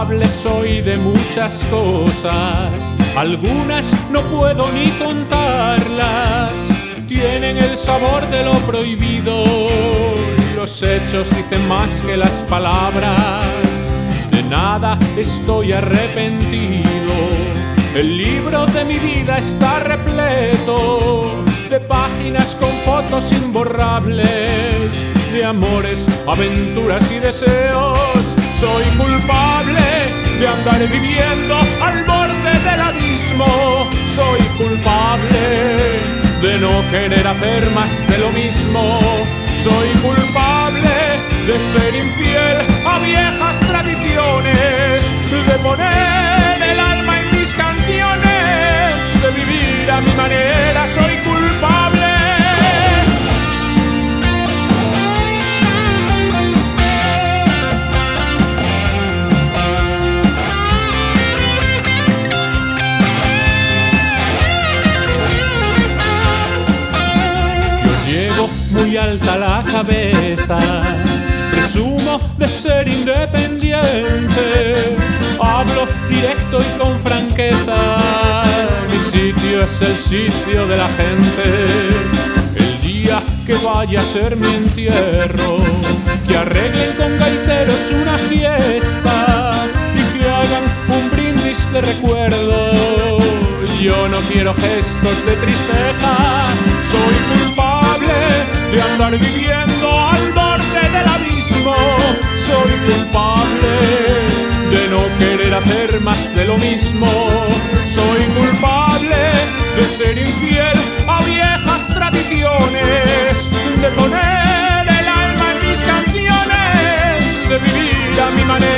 culpable soy de muchas cosas, algunas no puedo ni contarlas. Tienen el sabor de lo prohibido, los hechos dicen más que las palabras. De nada estoy arrepentido, el libro de mi vida está repleto de páginas con fotos imborrables, de amores, aventuras y deseos. Soy culpable de andar viviendo al borde del abismo. Soy culpable de no querer hacer más de lo mismo. Soy culpable de ser infiel a viejas tradiciones, de poner el alma en mis canciones, de vivir a mi manera. Soy culpable. Muy alta la cabeza, presumo de ser independiente, hablo directo y con franqueza, mi sitio es el sitio de la gente. El día que vaya a ser mi entierro, que arreglen con gaiteros una fiesta y que hagan un brindis de recuerdo. Yo no quiero gestos de tristeza, soy culpable de andar viviendo al borde del abismo. Soy culpable de no querer hacer más de lo mismo. Soy culpable de ser infiel a viejas tradiciones, de poner el alma en mis canciones, de vivir a mi manera.